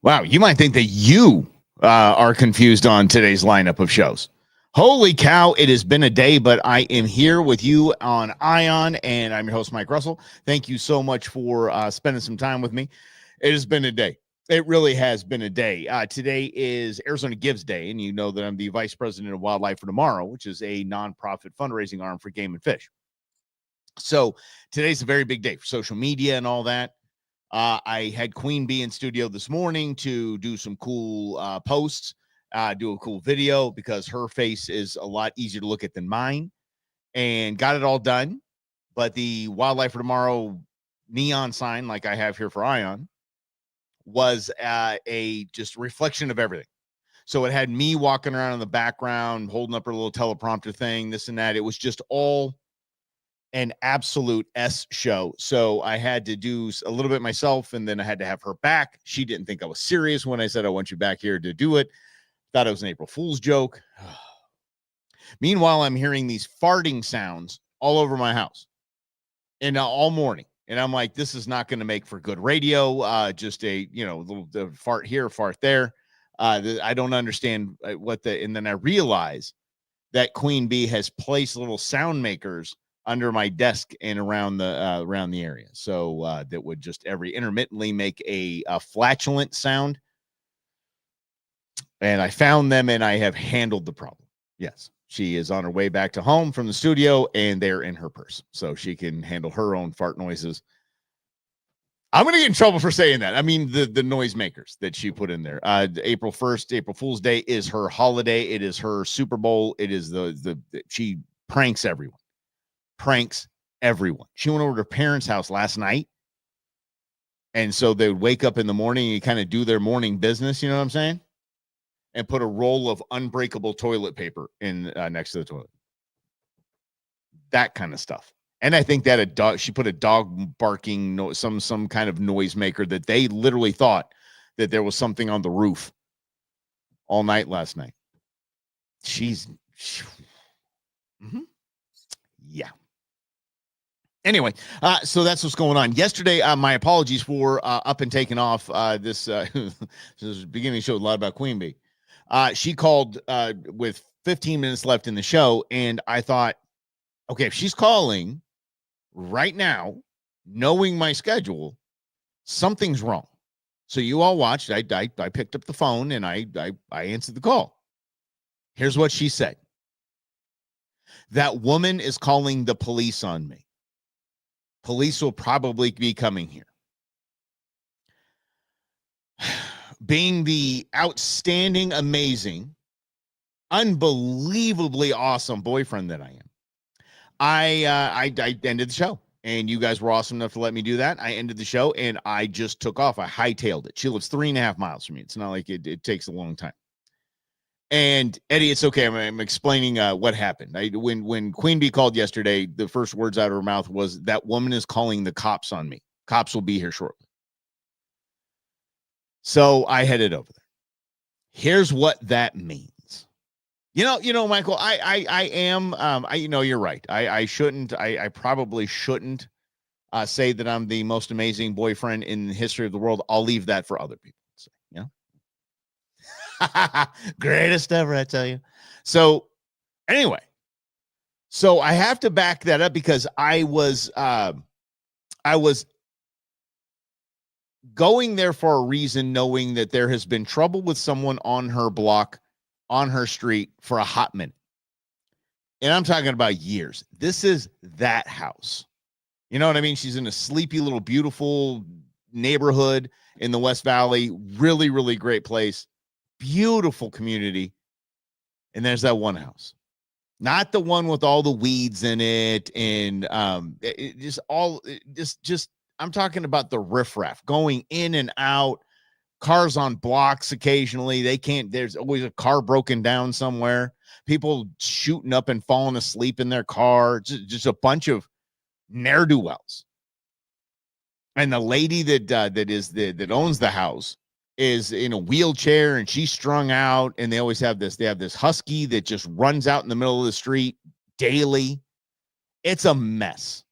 Wow, you might think that you are confused on today's lineup of shows. Holy cow, it has been a day, but I am here with you on Ion, and I'm your host, Mike Russell. Thank you so much for spending some time with me. It has been a day. It really has been a day. Today is Arizona Gives Day, and you know that I'm the vice president of Wildlife for Tomorrow, which is a nonprofit fundraising arm for game and fish. So today's a very big day for social media and all that. I had Queen Bee in studio this morning to do some cool posts, do a cool video because her face is a lot easier to look at than mine, and got it all done. But the Wildlife for Tomorrow neon sign, like I have here for Ion, was a just reflection of everything. So it had me walking around in the background, holding up her little teleprompter thing, this and that. It was just all an absolute S show. So I had to do a little bit myself, and then I had to have her back. She didn't think I was serious when I said, I want you back here to do it. Thought it was an April Fool's joke. Meanwhile, I'm hearing these farting sounds all over my house and all morning. And I'm like, this is not going to make for good radio. Just a, little fart here, fart there. I don't understand and then I realize that Queen Bee has placed little sound makers under my desk and around the area, so that would just intermittently make a flatulent sound. And I found them, and I have handled the problem. Yes, she is on her way back to home from the studio, and they're in her purse, so she can handle her own fart noises. I'm going to get in trouble for saying that. I mean, the noise makers that she put in there. April 1st, April Fool's Day is her holiday. It is her Super Bowl. It is she pranks everyone. She went over to her parents' house last night. And so they would wake up in the morning and kind of do their morning business. You know what I'm saying? And put a roll of unbreakable toilet paper in next to the toilet. That kind of stuff. And I think that she put a dog barking, some kind of noisemaker that they literally thought that there was something on the roof all night last night. Yeah. Anyway, so that's what's going on. Yesterday, my apologies for up and taking off this beginning show a lot about Queen Bee. She called with 15 minutes left in the show, and I thought, okay, if she's calling right now, knowing my schedule, something's wrong. So you all watched. I picked up the phone and I answered the call. Here's what she said. That woman is calling the police on me. Police will probably be coming here. Being the outstanding, amazing, unbelievably awesome boyfriend that I am, I ended the show, and you guys were awesome enough to let me do that. I ended the show, and I just took off. I hightailed it. She lives 3.5 miles from me. It's not like it takes a long time. And Eddie, it's okay. I'm explaining what happened. When Queen Bee called yesterday, the first words out of her mouth was, that woman is calling the cops on me. Cops will be here shortly. So I headed over there. Here's what that means. Michael, I am, you're right. I probably shouldn't say that I'm the most amazing boyfriend in the history of the world. I'll leave that for other people to say, greatest ever, I tell you. So anyway, so I have to back that up because I was going there for a reason, knowing that there has been trouble with someone on her block, on her street for a hot minute. And I'm talking about years. This is that house. You know what I mean? She's in a sleepy little beautiful neighborhood in the West Valley. Really, really great place. Beautiful community. And there's that one house. Not the one with all the weeds in it and I'm talking about the riffraff going in and out, cars on blocks occasionally. There's always a car broken down somewhere, people shooting up and falling asleep in their car, just a bunch of ne'er-do-wells. And the lady that owns the house is in a wheelchair, and she's strung out, and they have this husky that just runs out in the middle of the street daily. It's a mess.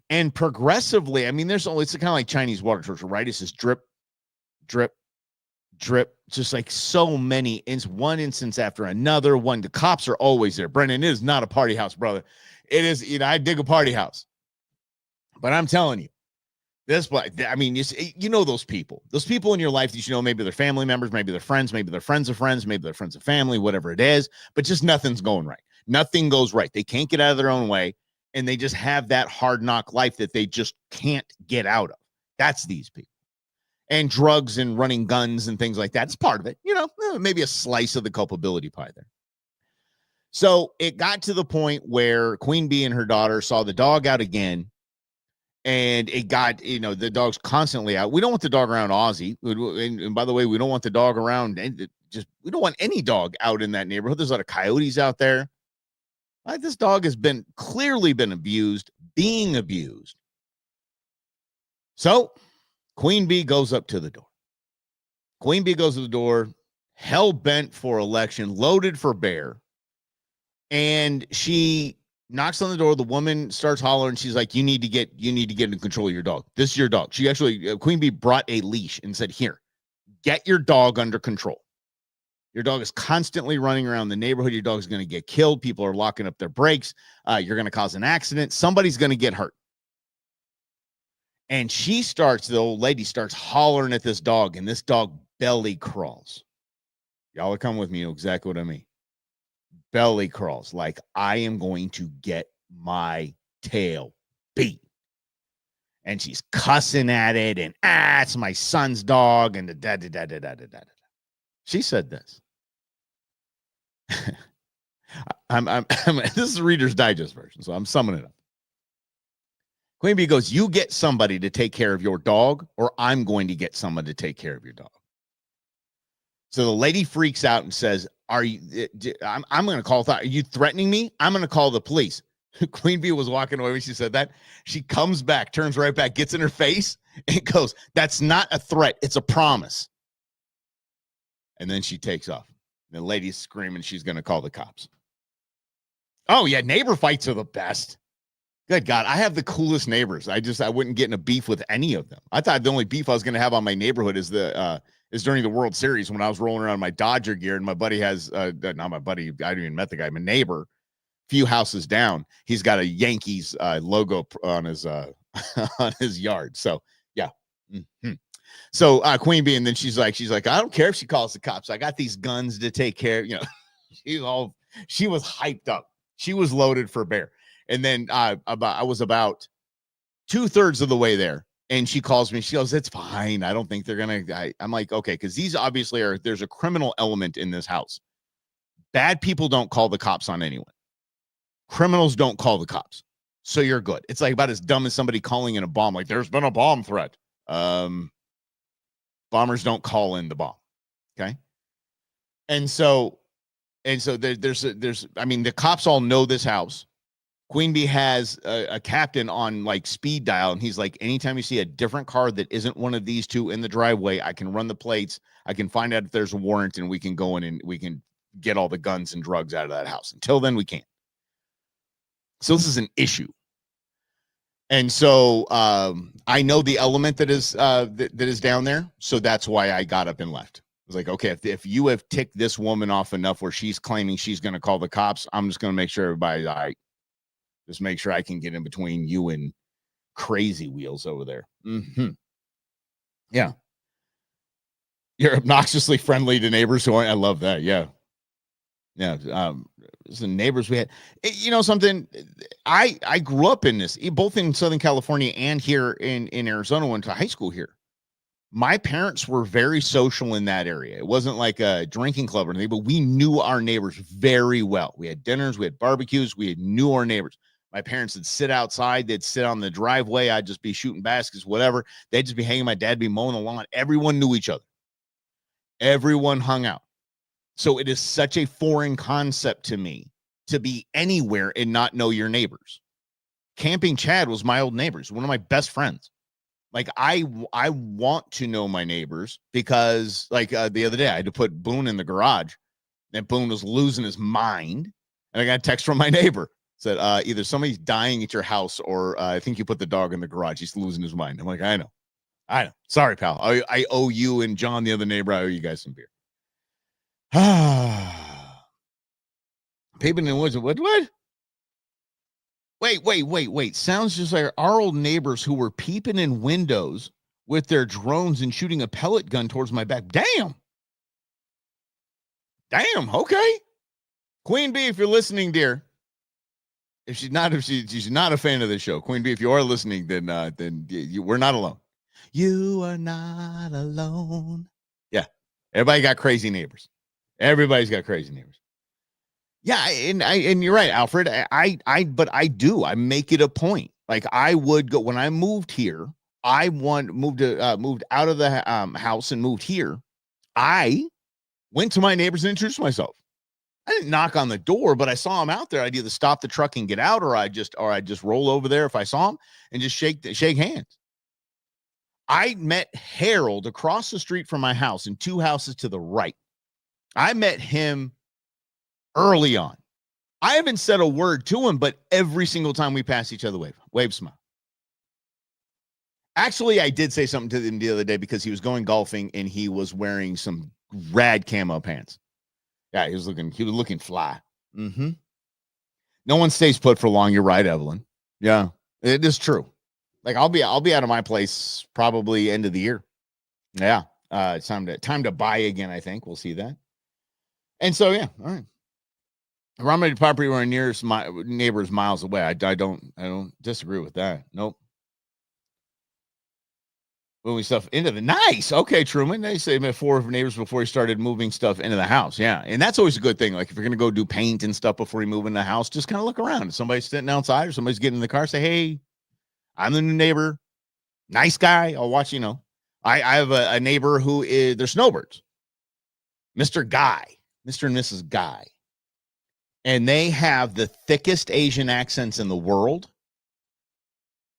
And progressively, I mean, it's kind of like Chinese water torture, right? It's just drip, drip, drip, just like so many, one instance after another. The cops are always there. Brendan, it is not a party house, brother. It is, I dig a party house. But I'm telling you, you know those people in your life that maybe they're family members, maybe they're friends, maybe they're friends of friends, maybe they're friends of family, whatever it is, but just nothing's going right. Nothing goes right. They can't get out of their own way, and they just have that hard knock life that they just can't get out of. That's these people. And drugs and running guns and things like that. It's part of it, maybe a slice of the culpability pie there. So it got to the point where Queen Bee and her daughter saw the dog out again. And it got, the dog's constantly out. We don't want the dog around Ozzy. And by the way, we don't want the dog around. We don't want any dog out in that neighborhood. There's a lot of coyotes out there. This dog has clearly been abused, being abused. So Queen Bee goes up to the door. Queen Bee goes to the door, hell bent for election, loaded for bear. And she knocks on the door. The woman starts hollering. She's like, you need to get in control of your dog. This is your dog. She actually, Queen Bee brought a leash and said, here, get your dog under control. Your dog is constantly running around the neighborhood. Your dog's going to get killed. People are locking up their brakes. You're going to cause an accident. Somebody's going to get hurt. And the old lady starts hollering at this dog, and this dog belly crawls. Y'all are coming with me. You know exactly what I mean. Belly crawls, like I am going to get my tail beat. And she's cussing at it, and it's my son's dog, and da. She said this. This is Reader's Digest version, so I'm summing it up. Queen Bee goes, you get somebody to take care of your dog, or I'm going to get someone to take care of your dog. So the lady freaks out and says, I'm going to call. Are you threatening me? I'm going to call the police. Queen Bee was walking away when she said that. She comes back, turns right back, gets in her face, and goes, that's not a threat. It's a promise. And then she takes off. The lady's screaming she's going to call the cops. Oh, yeah, neighbor fights are the best. Good God, I have the coolest neighbors. I wouldn't get in a beef with any of them. I thought the only beef I was going to have on my neighborhood is during the World Series when I was rolling around my Dodger gear, and my buddy has, not my buddy, I didn't even met the guy, my neighbor, a few houses down, he's got a Yankees logo on his on his yard. So, yeah. Mm-hmm. So Queen Bee, and then she's like, I don't care if she calls the cops. I got these guns to take care of, she was hyped up. She was loaded for bear. And then I was about 2/3 of the way there. And she calls me. She goes, it's fine. I don't think they're going to. I'm like, okay, because these obviously there's a criminal element in this house. Bad people don't call the cops on anyone. Criminals don't call the cops. So you're good. It's like about as dumb as somebody calling in a bomb. Like, there's been a bomb threat. Bombers don't call in the bomb. Okay. And so the cops all know this house. Queen Bee has a captain on like speed dial, and he's like, anytime you see a different car that isn't one of these two in the driveway, I can run the plates. I can find out if there's a warrant, and we can go in and we can get all the guns and drugs out of that house. Until then, we can't. So this is an issue. And so I know the element that is down there. So that's why I got up and left. I was like, okay, if you have ticked this woman off enough where she's claiming she's going to call the cops, I'm just going to make sure everybody's all right. Just make sure I can get in between you and crazy wheels over there. Mm-hmm. Yeah. You're obnoxiously friendly to neighbors who aren't. I love that. Yeah. Yeah. The neighbors we had, something. I grew up in this, both in Southern California and here in Arizona. Went to high school here. My parents were very social in that area. It wasn't like a drinking club or anything, but we knew our neighbors very well. We had dinners, we had barbecues, we knew our neighbors. My parents would sit outside. They'd sit on the driveway. I'd just be shooting baskets, whatever. They'd just be hanging. My dad would be mowing the lawn. Everyone knew each other. Everyone hung out. So it is such a foreign concept to me to be anywhere and not know your neighbors. Camping Chad was my old neighbors, one of my best friends. Like, I want to know my neighbors because, like, the other day I had to put Boone in the garage, and Boone was losing his mind, and I got a text from my neighbor. Said, either somebody's dying at your house or I think you put the dog in the garage. He's losing his mind. I'm like, I know. I know. Sorry, pal. I owe you and John, the other neighbor, I owe you guys some beer. Ah. Peeping in the woods. What? Wait. Sounds just like our old neighbors who were peeping in windows with their drones and shooting a pellet gun towards my back. Damn. Okay. Queen Bee, if you're listening, dear. If she's not a fan of the show, Queen Bee, if you are listening, then we're not alone. You are not alone. Yeah. Everybody got crazy neighbors. Everybody's got crazy neighbors. Yeah, and you're right, Alfred. But I make it a point. Like I would go when I moved here. Moved out of the house and moved here. I went to my neighbors and introduced myself. I didn't knock on the door, but I saw him out there. I'd either stop the truck and get out, or I'd just roll over there if I saw him and just shake hands. I met Harold across the street from my house and 2 houses to the right. I met him early on. I haven't said a word to him, but every single time we pass each other, wave, smile. Actually, I did say something to him the other day because he was going golfing and he was wearing some rad camo pants. Yeah, he was looking fly. Mm-hmm. No one stays put for long. You're right, Evelyn. Yeah, it is true. Like I'll be out of my place probably end of the year. Yeah, it's time to buy again. I think we'll see that. And so yeah, all right. Around my property were nearest my neighbors miles away. I don't disagree with that. Nope. Moving stuff into the nice. Okay, Truman. They say 4 neighbors before he started moving stuff into the house. Yeah, and that's always a good thing. Like if you're gonna go do paint and stuff before you move in the house, just kind of look around. If somebody's sitting outside or somebody's getting in the car, say, "Hey, I'm the new neighbor. Nice guy." I'll watch. I have a neighbor who is they're snowbirds. Mr. and Mrs. Guy. And they have the thickest Asian accents in the world,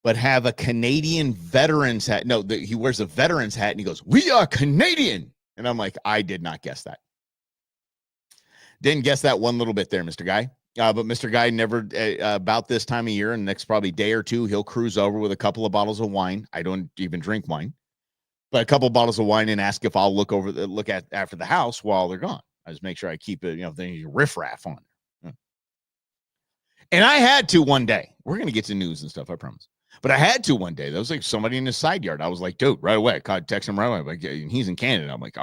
but have a Canadian veterans hat. No, he wears a veterans hat and he goes, "We are Canadian." And I'm like, I did not guess that. Didn't guess that one little bit there, Mr. Guy. But Mr. Guy never, about this time of year, and the next probably day or two, he'll cruise over with a couple of bottles of wine. I don't even drink wine, but a couple of bottles of wine and ask if I'll look at after the house while they're gone. I just make sure I keep it, the riffraff on. And I had to one day. We're going to get to news and stuff, I promise. But I had to one day. There was like somebody in the side yard. I was like, dude, right away. I text him right away. Like, he's in Canada. I'm like,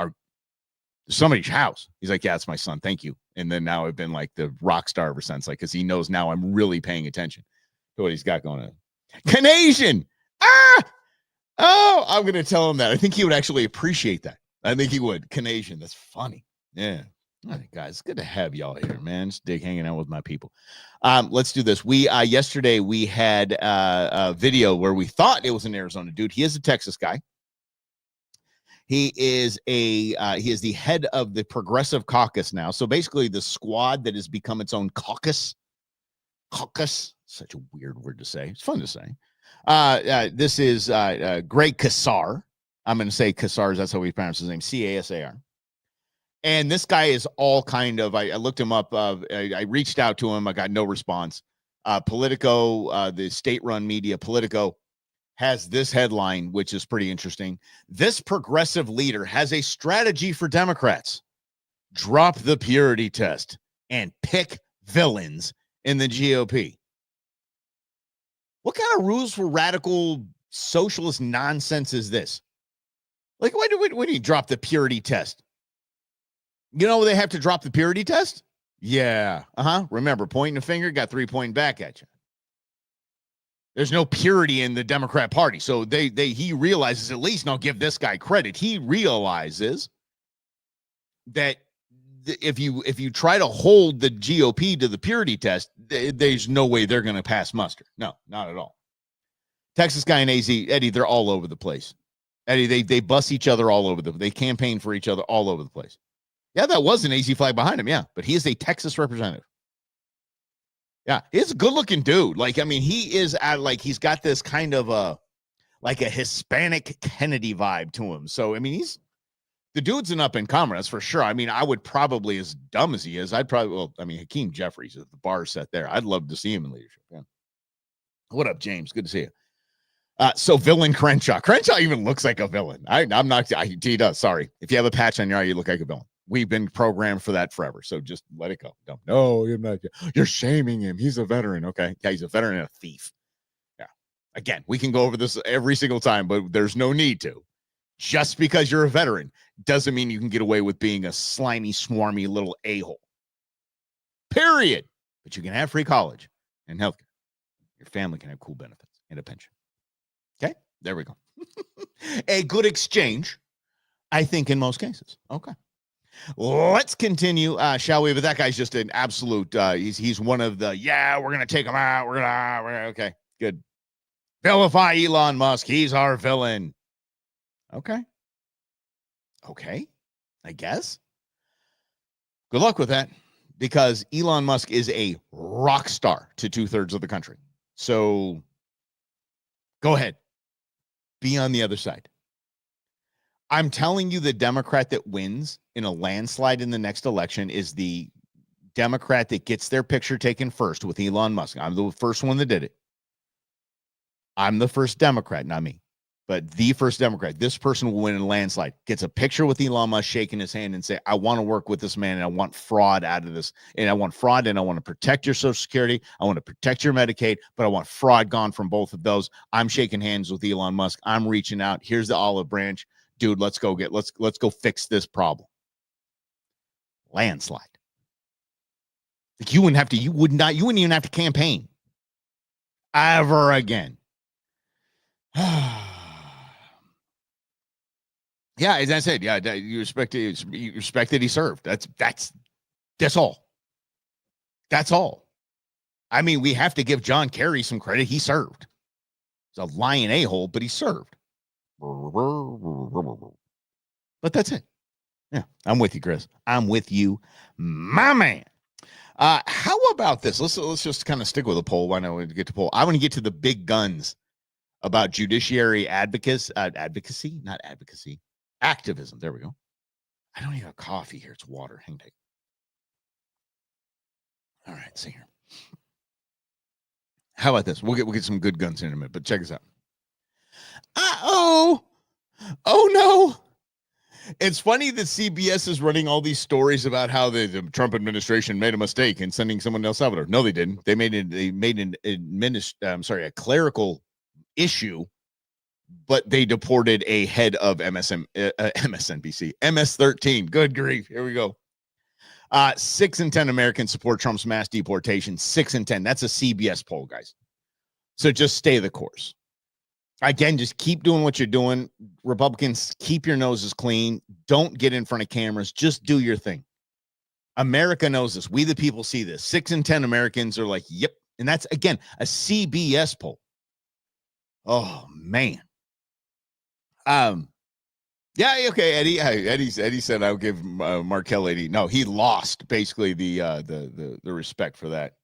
somebody's house. He's like, yeah, it's my son. Thank you. And then now I've been like the rock star ever since, like, because he knows now I'm really paying attention to what he's got going on. Canadian. Oh, I'm going to tell him that. I think he would actually appreciate that. I think he would. Canadian. That's funny. Yeah. All right, guys, it's good to have y'all here, man. Just dig hanging out with my people. Let's do this. We yesterday we had a video where we thought it was an Arizona dude. He is a Texas guy. He is the head of the Progressive Caucus now. So basically, the squad that has become its own caucus. Caucus, such a weird word to say. It's fun to say. This is Greg Casar. I'm going to say Casar. That's how we pronounce his name. Casar. And this guy is all kind of, I looked him up. I reached out to him. I got no response. Politico, the state-run media, Politico, has this headline, which is pretty interesting. This progressive leader has a strategy for Democrats. Drop the purity test and pick villains in the GOP. What kind of rules for radical socialist nonsense is this? Like, why do you drop the purity test? You know they have to drop the purity test? Yeah. Remember, pointing a finger, got 3 pointing back at you. There's no purity in the Democrat Party. So he realizes, at least, and I'll give this guy credit, he realizes that if you try to hold the GOP to the purity test, there's no way they're going to pass muster. No, not at all. Texas guy and Eddie, they're all over the place. Eddie, they bust each other all over they campaign for each other all over the place. Yeah, that was an AZ flag behind him. Yeah, but he is a Texas representative. Yeah, he's a good-looking dude. Like, I mean, he is he's got this kind of a Hispanic Kennedy vibe to him. So, I mean, the dude's an up-and-comer, that's for sure. I mean, I would probably, as dumb as he is, Hakeem Jeffries, if the bar is set there, I'd love to see him in leadership. Yeah. What up, James? Good to see you. So villain Crenshaw. Crenshaw even looks like a villain. I'm not. He does. Sorry. If you have a patch on your eye, you look like a villain. We've been programmed for that forever. So just let it go. Don't. No, you're not. You're shaming him. He's a veteran. Okay. Yeah, he's a veteran and a thief. Yeah. Again, we can go over this every single time, but there's no need to. Just because you're a veteran doesn't mean you can get away with being a slimy, swarmy little a-hole. Period. But you can have free college and healthcare. Your family can have cool benefits and a pension. Okay, there we go. A good exchange, I think, in most cases. Okay. Let's continue, shall we? But that guy's just an absolute, he's one of the, we're going to take him out. We're going to, okay, good. Vilify Elon Musk. He's our villain. Okay, I guess. Good luck with that, because Elon Musk is a rock star to 2/3 of the country. So go ahead. Be on the other side. I'm telling you, the Democrat that wins in a landslide in the next election is the Democrat that gets their picture taken first with Elon Musk. I'm the first one that did it. I'm the first Democrat, not me, but the first Democrat. This person will win in a landslide, gets a picture with Elon Musk, shaking his hand and say, I want to work with this man, and I want fraud out of this. And I want fraud, and I want to protect your Social Security. I want to protect your Medicaid, but I want fraud gone from both of those. I'm shaking hands with Elon Musk. I'm reaching out. Here's the olive branch. Dude, let's go fix this problem. Landslide. Like you wouldn't even have to campaign ever again. Yeah, as I said, you respect that he served. That's all. That's all. I mean, we have to give John Kerry some credit. He served. He's a lying a-hole, but he served. But that's it. Yeah, I'm with you, Chris. I'm with you, my man. How about this? Let's just kind of stick with a poll. Why not? We get to poll. I want to get to the big guns about judiciary advocacy, not advocacy, activism. There we go. I don't even have coffee here. It's water. Hang tight. All right, see here. How about this? We'll get some good guns in a minute, but check this out. Oh no. It's funny that CBS is running all these stories about how the Trump administration made a mistake in sending someone to El Salvador. No, they didn't. They made a clerical issue, but they deported a head of MSNBC, MS-13. Good grief. Here we go. 6 in 10 Americans support Trump's mass deportation. 6 in 10. That's a CBS poll, guys. So just stay the course. Again, just keep doing what you're doing. Republicans, keep your noses clean. Don't get in front of cameras. Just do your thing. America knows this. We the people see this. 6 in 10 Americans are like, yep. And that's, again, a CBS poll. Oh, man. Yeah, okay, Eddie. Eddie said I'll give Markel 80. No, he lost basically the respect for that.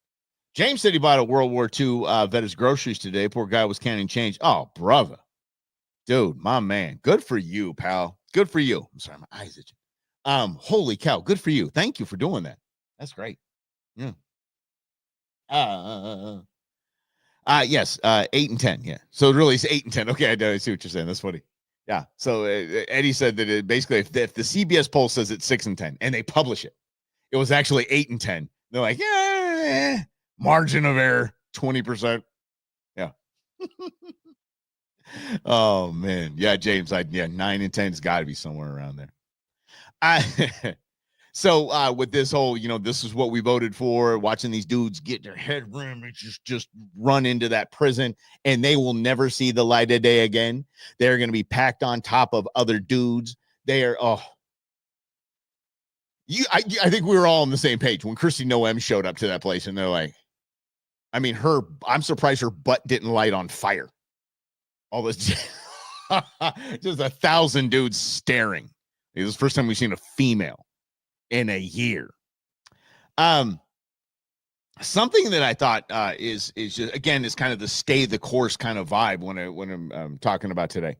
James said he bought a World War II vet his groceries today. Poor guy was counting change. Oh, brother. Dude, my man. Good for you, pal. Good for you. I'm sorry, my eyes itching. Holy cow. Good for you. Thank you for doing that. That's great. Yeah. Yes, 8 and 10. Yeah. So really it's 8 and 10. Okay, I see what you're saying. That's funny. Yeah. So Eddie said that it basically, if the CBS poll says it's 6 and 10 and they publish it, it was actually 8 and 10. They're like, yeah, margin of error, 20%. Yeah. Oh man. Yeah, James. 9 and 10 has got to be somewhere around there. So with this whole, this is what we voted for, watching these dudes get their head rammed, just run into that prison, and they will never see the light of day again. They're going to be packed on top of other dudes. They are, I think we were all on the same page when Kristi Noem showed up to that place, and they're like, I'm surprised her butt didn't light on fire. All this, just 1,000 dudes staring. It was the first time we've seen a female in a year. Something that I thought is just, again, is kind of the stay the course kind of vibe when I'm talking about today.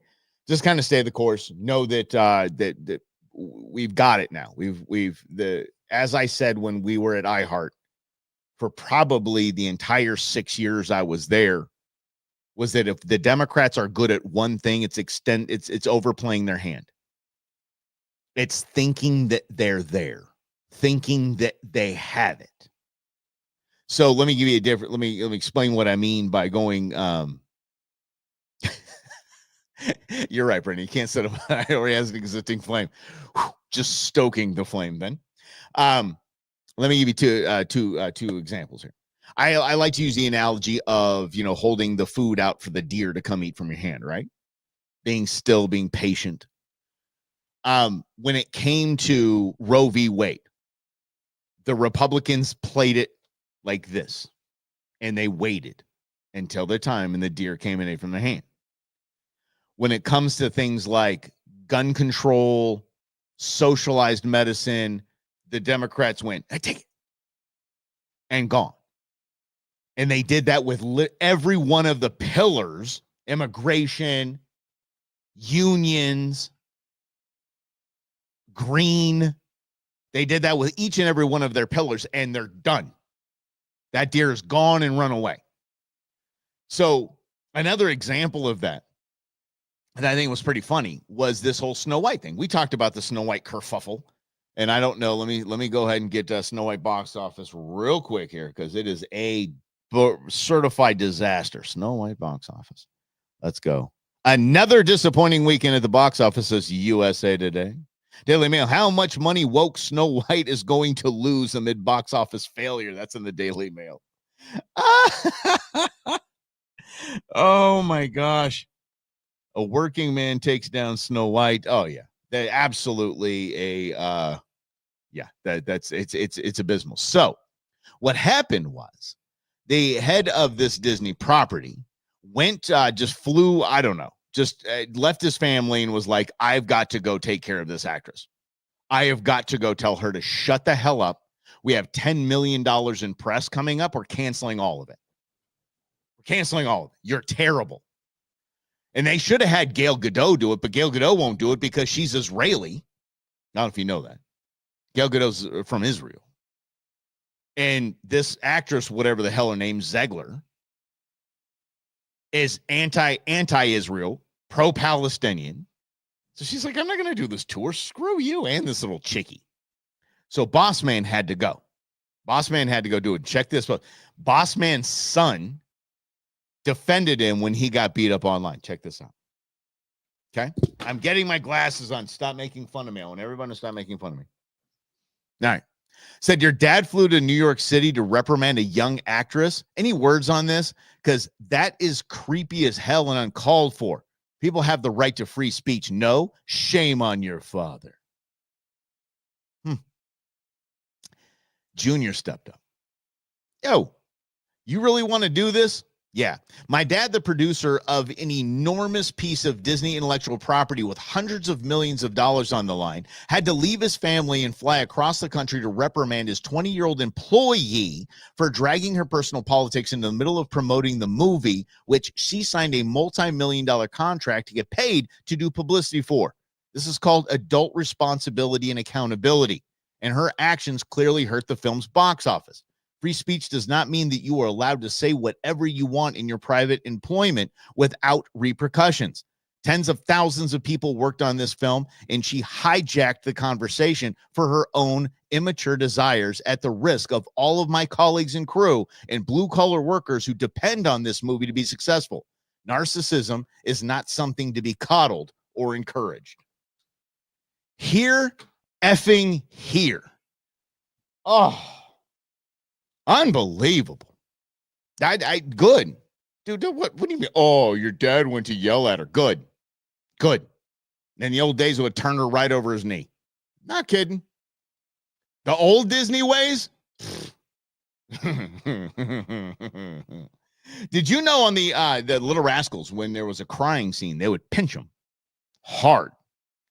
Just kind of stay the course. Know that that we've got it now. As I said when we were at iHeart, for probably the entire 6 years I was there, was that if the Democrats are good at one thing, it's overplaying their hand. It's thinking that they're there, thinking that they have it. So let me give you a different, let me explain what I mean by going, you're right, Brandon. You can't set up, it already has an existing flame. Whew, just stoking the flame then. Let me give you two examples here. I like to use the analogy of, holding the food out for the deer to come eat from your hand, right? Being still, being patient. When it came to Roe v. Wade, the Republicans played it like this, and they waited until their time and the deer came and ate from their hand. When it comes to things like gun control, socialized medicine, the Democrats went, I take it, and gone. And they did that with every one of the pillars: immigration, unions, green. They did that with each and every one of their pillars, and they're done. That deer is gone and run away. So another example of that I think was pretty funny was this whole Snow White thing. We talked about the Snow White kerfuffle, and I don't know. Let me go ahead and get Snow White box office real quick here, because it is a certified disaster. Snow White box office. Let's go. Another disappointing weekend at the box office is USA Today. Daily Mail, how much money woke Snow White is going to lose amid box office failure? That's in the Daily Mail. Oh my gosh. A working man takes down Snow White. Oh yeah. They absolutely it's abysmal. So what happened was the head of this Disney property just flew, I don't know, just left his family and was like, I've got to go take care of this actress. I have got to go tell her to shut the hell up. We have $10 million in press coming up. We're canceling all of it. We're canceling all of it. You're terrible. And they should have had Gal Gadot do it, but Gal Gadot won't do it because she's Israeli. I don't know if you know that. Gal Gadot's from Israel. And this actress, whatever the hell her name, Zegler, is anti-Israel, pro-Palestinian. So she's like, I'm not going to do this tour. Screw you and this little chickie. So Boss Man had to go. Boss Man had to go do it. Check this out. Boss Man's son defended him when he got beat up online. Check this out. Okay? I'm getting my glasses on. Stop making fun of me. I want everyone to stop making fun of me. All right. Said your dad flew to New York City to reprimand a young actress. Any words on this? Because that is creepy as hell and uncalled for. People have the right to free speech. No, shame on your father. Junior stepped up. Yo, you really want to do this? Yeah. My dad, the producer of an enormous piece of Disney intellectual property with hundreds of millions of dollars on the line, had to leave his family and fly across the country to reprimand his 20-year-old employee for dragging her personal politics into the middle of promoting the movie, which she signed a multi-million-dollar contract to get paid to do publicity for. This is called adult responsibility and accountability, and her actions clearly hurt the film's box office. Free speech does not mean that you are allowed to say whatever you want in your private employment without repercussions. Tens of thousands of people worked on this film, and she hijacked the conversation for her own immature desires at the risk of all of my colleagues and crew and blue-collar workers who depend on this movie to be successful. Narcissism is not something to be coddled or encouraged. Here, effing here. Oh. Unbelievable. Good. Dude, what do you mean? Oh, your dad went to yell at her. Good. In the old days, it would turn her right over his knee. Not kidding. The old Disney ways? Did you know on the Little Rascals, when there was a crying scene, they would pinch them hard,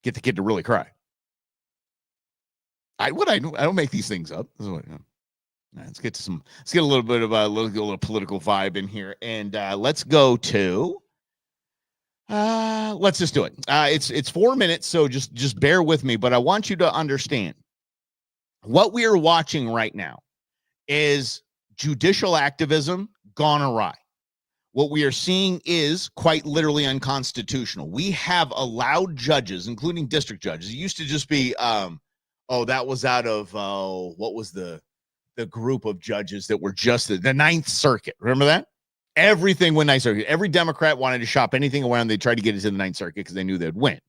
get the kid to really cry? I don't make these things up. This is what, let's get a little bit of a little political vibe in here, and let's go to let's just do it. It's 4 minutes, so just bear with me, but I want you to understand what we are watching right now is judicial activism gone awry. What we are seeing is quite literally unconstitutional. We have allowed judges, including district judges. It used to just be, that was out of, what was the group of judges that were just the Ninth Circuit. Remember that? Everything went Ninth Circuit. Every Democrat wanted to shop anything around. They tried to get it to the Ninth Circuit because they knew they'd win.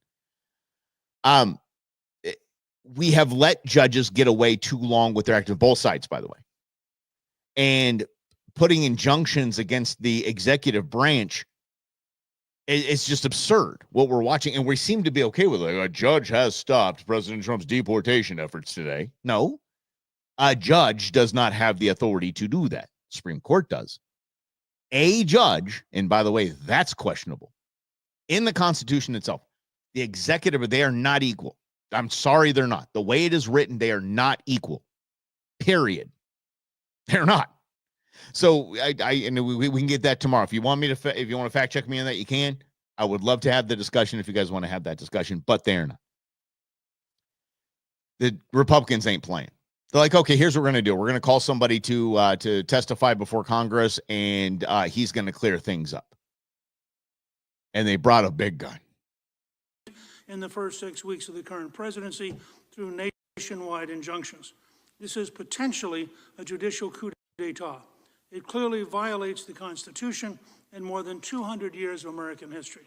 We have let judges get away too long with their active, both sides, by the way. And putting injunctions against the executive branch, it's just absurd what we're watching. And we seem to be okay with it. Like, a judge has stopped President Trump's deportation efforts today. No, a judge does not have the authority to do that. Supreme Court does. A judge, and by the way, that's questionable. In the Constitution itself, the executive, they are not equal. I'm sorry, they're not. The way it is written, they are not equal. Period. They're not. So we can get that tomorrow. If you want me to, if you want to fact check me on that, you can. I would love to have the discussion if you guys want to have that discussion, but they're not. The Republicans ain't playing. They're like, okay, here's what we're going to do. We're going to call somebody to testify before Congress, and he's going to clear things up. And they brought a big gun. In the first 6 weeks of the current presidency through nationwide injunctions. This is potentially a judicial coup d'etat. It clearly violates the Constitution and more than 200 years of American history.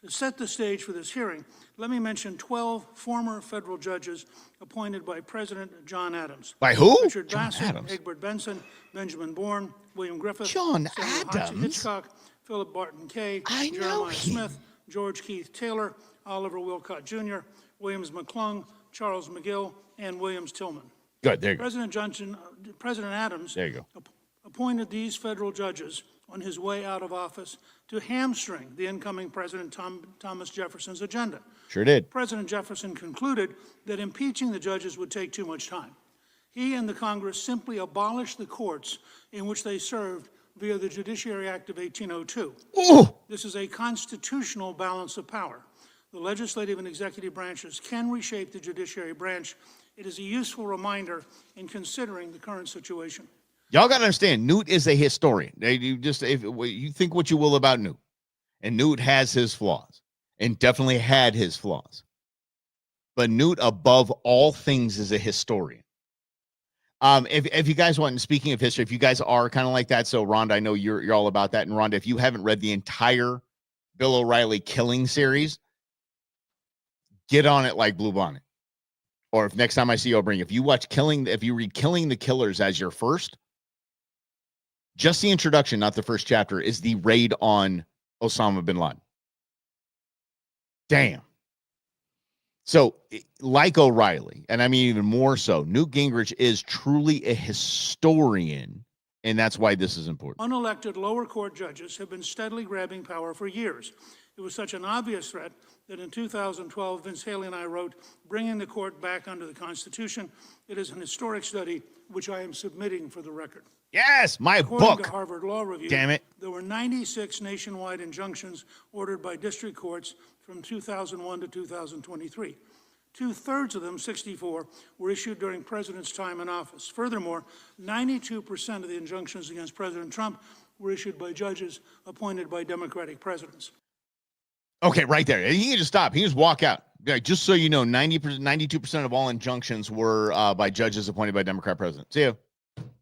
To set the stage for this hearing, let me mention 12 former federal judges appointed by President John Adams. By who? Richard John Bassett, Adams. Egbert Benson, Benjamin Bourne, William Griffith, John Samuel Adams? Hitchcock, Philip Barton Kay, Jeremiah Smith, George Keith Taylor, Oliver Wilcott Jr., Williams McClung, Charles McGill, and Williams Tillman. Good, there you go. President Adams There you go. appointed these federal judges on his way out of office to hamstring the incoming President Thomas Jefferson's agenda. Sure did. President Jefferson concluded that impeaching the judges would take too much time. He and the Congress simply abolished the courts in which they served via the Judiciary Act of 1802. Ooh. This is a constitutional balance of power. The legislative and executive branches can reshape the judiciary branch. It is a useful reminder in considering the current situation. Y'all got to understand, Newt is a historian. You think what you will about Newt, and Newt has his flaws, and definitely had his flaws. But Newt, above all things, is a historian. If you guys want, speaking of history, if you guys are kind of like that, so Rhonda, I know you're all about that, and Rhonda, if you haven't read the entire Bill O'Reilly killing series, get on it like Blue Bonnet. Or if next time I see you, I'll bring. If you read Killing the Killers as your first, just the introduction, not the first chapter, is the raid on Osama bin Laden. Damn. So, like O'Reilly, and I mean even more so, Newt Gingrich is truly a historian, and that's why this is important. Unelected lower court judges have been steadily grabbing power for years. It was such an obvious threat that in 2012, Vince Haley and I wrote, Bringing the Court Back Under the Constitution. It is an historic study, which I am submitting for the record. Yes, my According book. to Harvard Law Review, damn it, there were 96 nationwide injunctions ordered by district courts from 2001 to 2023. Two-thirds of them, 64, were issued during President's time in office. Furthermore, 92% of the injunctions against President Trump were issued by judges appointed by Democratic presidents. Okay, right there. He can just stop. He can just walk out. Just so you know, 92% of all injunctions were by judges appointed by Democrat presidents. See you.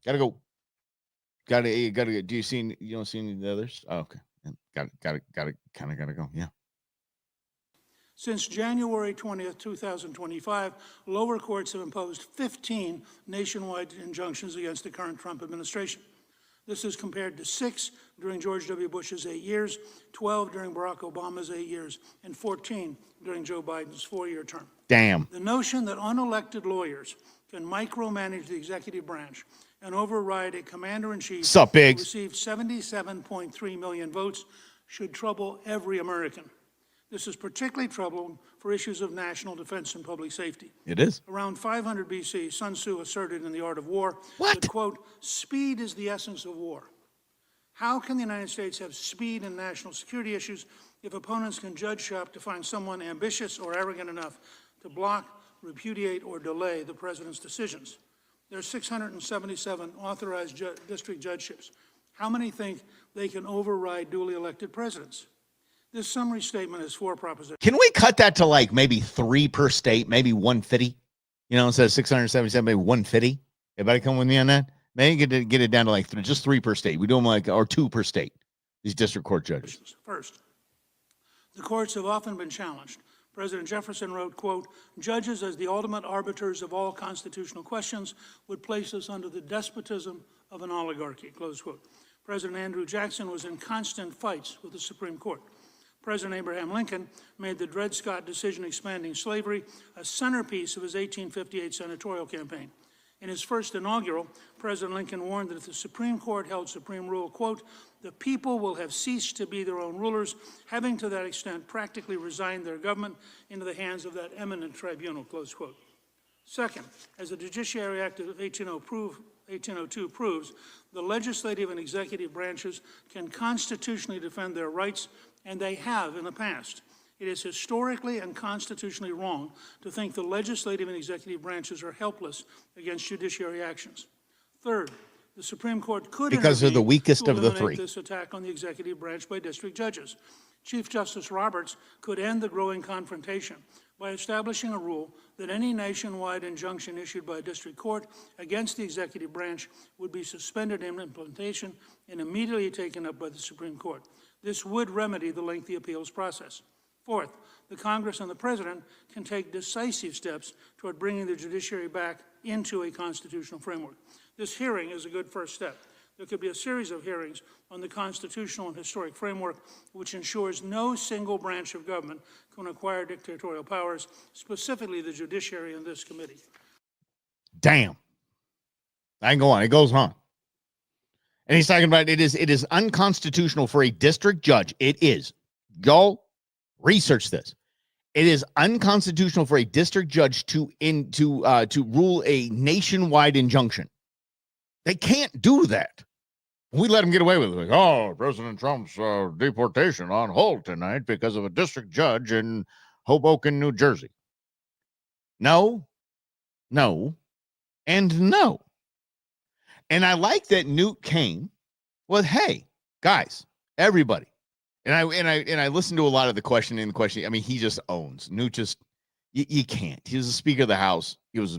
Gotta go. Gotta go. Do you don't see any of the others? Oh, okay. Gotta go. Yeah. Since January 20th, 2025, lower courts have imposed 15 nationwide injunctions against the current Trump administration. This is compared to 6 during George W. Bush's 8 years, 12 during Barack Obama's 8 years, and 14 during Joe Biden's 4-year term. Damn. The notion that unelected lawyers can micromanage the executive branch and override a commander-in-chief who received 77.3 million votes should trouble every American. This is particularly troubling for issues of national defense and public safety. It is. Around 500 BC, Sun Tzu asserted in The Art of War that, quote, speed is the essence of war. How can the United States have speed in national security issues if opponents can judge shop to find someone ambitious or arrogant enough to block, repudiate, or delay the president's decisions? There are 677 authorized district judgeships. How many think they can override duly elected presidents? This summary statement is four propositions. Can we cut that to like maybe 3 per state, maybe 150? You know, instead of 677, maybe 150. Everybody come with me on that? Maybe get it down to like just 3 per state. We do them like, or 2 per state, these district court judges. First, the courts have often been challenged. President Jefferson wrote, quote, "Judges as the ultimate arbiters of all constitutional questions would place us under the despotism of an oligarchy," close quote. President Andrew Jackson was in constant fights with the Supreme Court. President Abraham Lincoln made the Dred Scott decision expanding slavery a centerpiece of his 1858 senatorial campaign. In his first inaugural, President Lincoln warned that if the Supreme Court held supreme rule, quote, "the people will have ceased to be their own rulers, having to that extent practically resigned their government into the hands of that eminent tribunal," close quote. Second, as the Judiciary Act of 1802 proves, the legislative and executive branches can constitutionally defend their rights, and they have in the past. It is historically and constitutionally wrong to think the legislative and executive branches are helpless against judiciary actions. Third, the Supreme Court could because they're the weakest of the three. This attack on the executive branch by district judges. Chief Justice Roberts could end the growing confrontation by establishing a rule that any nationwide injunction issued by a district court against the executive branch would be suspended in implementation and immediately taken up by the Supreme Court. This would remedy the lengthy appeals process. Fourth, the Congress and the President can take decisive steps toward bringing the judiciary back into a constitutional framework. This hearing is a good first step. There could be a series of hearings on the constitutional and historic framework which ensures no single branch of government can acquire dictatorial powers, specifically the judiciary and this committee. Damn. I can go on. It goes on. And he's talking about it is unconstitutional for a district judge. It is. Y'all research this. It is unconstitutional for a district judge to rule a nationwide injunction. They can't do that. We let them get away with it. Like, oh, President Trump's deportation on hold tonight because of a district judge in Hoboken, New Jersey. No, and no. And I like that Newt came with, hey, guys, everybody. And I listened to a lot of the questioning. I mean, he just owns. Newt just, you can't. He was the Speaker of the House. He was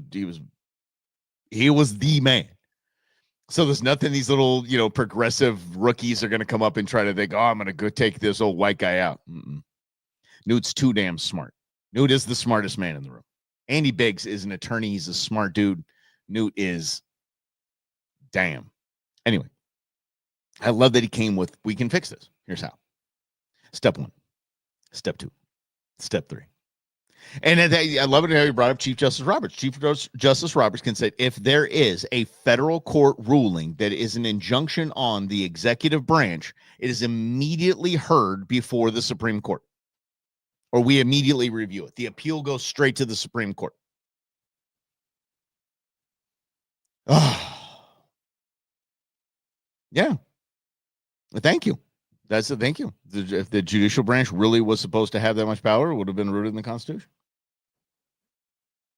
the man. So there's nothing these little, progressive rookies are going to come up and try to think, oh, I'm going to go take this old white guy out. Newt's too damn smart. Newt is the smartest man in the room. Andy Biggs is an attorney. He's a smart dude. Newt is damn. Anyway, I love that he came with, we can fix this. Here's how. Step 1, step 2, step 3. And I love it how you brought up Chief Justice Roberts. Chief Justice Roberts can say, if there is a federal court ruling that is an injunction on the executive branch, it is immediately heard before the Supreme Court. Or we immediately review it. The appeal goes straight to the Supreme Court. Oh. Yeah. Thank you. That's a thank you. If the judicial branch really was supposed to have that much power, it would have been rooted in the Constitution.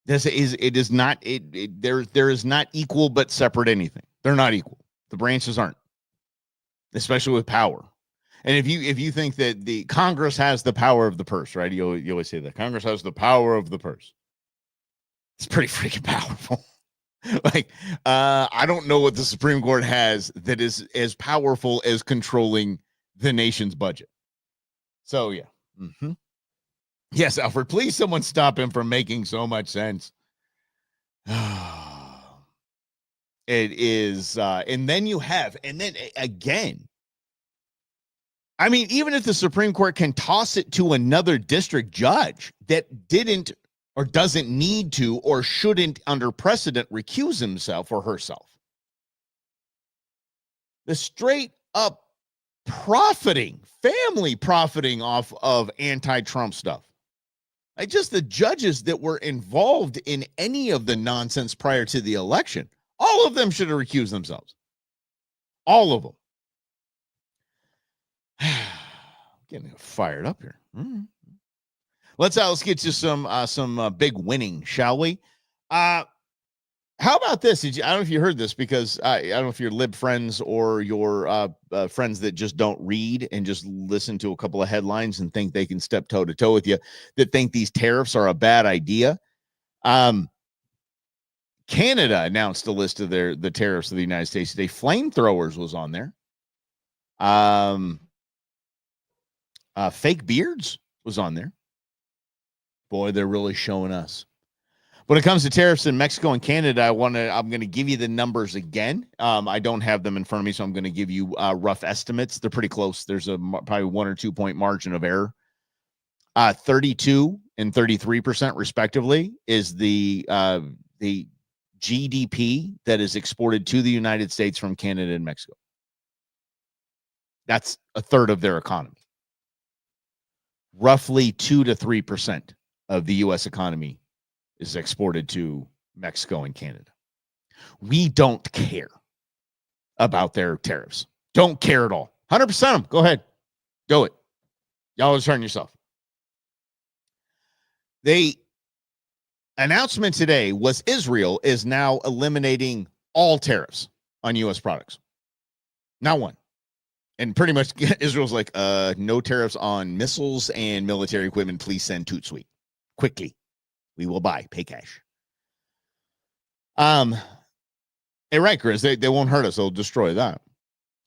There is not equal but separate anything. They're not equal. The branches aren't, especially with power. And if you think that the Congress has the power of the purse, right? You always say that Congress has the power of the purse. It's pretty freaking powerful. Like, I don't know what the Supreme Court has that is as powerful as controlling the nation's budget. So, yeah. Mm-hmm. Yes, Alfred, please someone stop him from making so much sense. It is, and then again, I mean, even if the Supreme Court can toss it to another district judge that didn't or doesn't need to or shouldn't under precedent recuse himself or herself, the straight up family profiting off of anti-Trump stuff. Like just the judges that were involved in any of the nonsense prior to the election, all of them should have recused themselves. All of them. Getting fired up here. Mm-hmm. Let's get to some big winning, shall we? How about this? I don't know if you heard this, because I don't know if you're lib friends or your friends that just don't read and just listen to a couple of headlines and think they can step toe to toe with you, that think these tariffs are a bad idea. Canada announced a list of the tariffs of the United States today. Flamethrowers was on there. Fake beards was on there. Boy, they're really showing us. When it comes to tariffs in Mexico and Canada, I'm going to give you the numbers again. I don't have them in front of me, so I'm going to give you rough estimates. They're pretty close. There's probably 1 or 2 point margin of error. 32 and 33% respectively is the GDP that is exported to the United States from Canada and Mexico. That's a third of their economy. Roughly 2 to 3% of the U.S. economy is exported to Mexico and Canada. We don't care about their tariffs. Don't care at all. 100% of them. Go ahead. Do it. Y'all are turning yourself. The announcement today was Israel is now eliminating all tariffs on U.S. products. Not one. And pretty much Israel's like, no tariffs on missiles and military equipment. Please send Toot Sweet. Quickly. We will buy. Pay cash. Hey, right, Chris. They won't hurt us. They'll destroy that.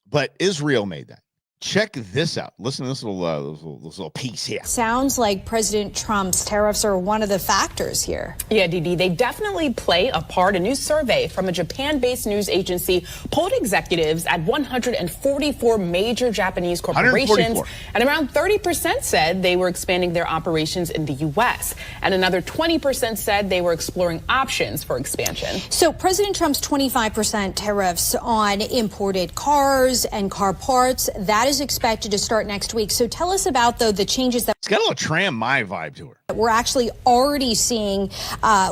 But Israel made that. Check this out. Listen to this little piece here. Sounds like President Trump's tariffs are one of the factors here. Yeah, DD, they definitely play a part. A new survey from a Japan-based news agency polled executives at 144 major Japanese corporations, and around 30% said they were expanding their operations in the U.S., and another 20% said they were exploring options for expansion. So President Trump's 25% tariffs on imported cars and car parts, that is expected to start next week. So tell us about, though, the changes that... It's got a little Tram My vibe to her. We're actually already seeing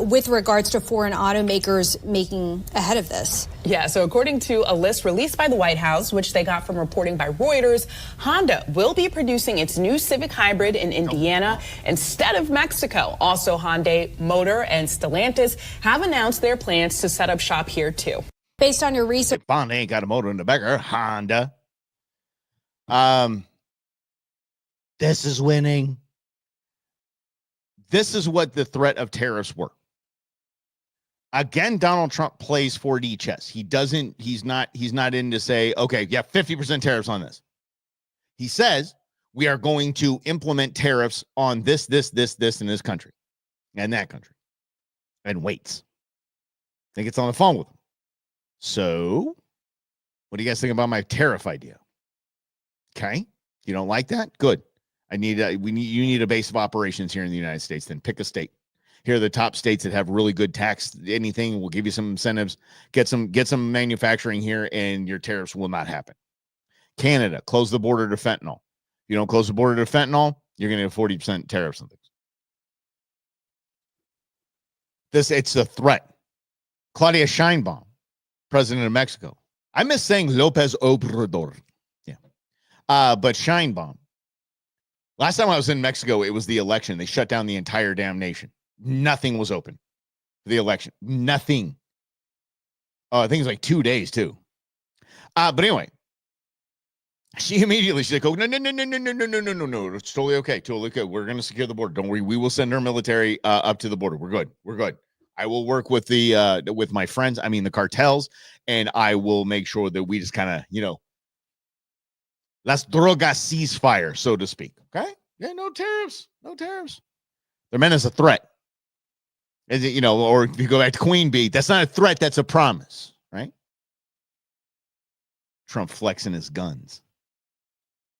with regards to foreign automakers making ahead of this. Yeah, so according to a list released by the White House, which they got from reporting by Reuters, Honda will be producing its new Civic Hybrid in Indiana instead of Mexico. Also, Hyundai Motor and Stellantis have announced their plans to set up shop here, too. Based on your research... Honda ain't got a motor in the back. Honda. This is winning. This is what the threat of tariffs were. Again, Donald Trump plays 4D chess. He's not in to say, okay, yeah, 50% tariffs on this. He says we are going to implement tariffs on this, in this country and that country, and waits. I think it's on the phone with him. So what do you guys think about my tariff idea? Okay. You don't like that? Good. You need a base of operations here in the United States. Then pick a state. Here are the top states that have really good tax. Anything, we'll give you some incentives. Get some manufacturing here, and your tariffs will not happen. Canada, close the border to fentanyl. If you don't close the border to fentanyl, you're going to have 40% tariffs on things. It's a threat. Claudia Sheinbaum, president of Mexico. I miss saying Lopez Obrador. Yeah. But Sheinbaum. Last time I was in Mexico, it was the election. They shut down the entire damn nation. Nothing was open for the election. Nothing. I think it's like 2 days, too. But anyway, she's like, oh, no. It's totally okay. Totally okay. We're going to secure the border. Don't worry. We will send our military up to the border. We're good. I will work with with my friends, the cartels, and I will make sure that we just kind of, Las drogas ceasefire, so to speak. Okay? Yeah, no tariffs. They're meant as a threat. Is it, or if you go back to Queen Bee, that's not a threat, that's a promise, right? Trump flexing his guns.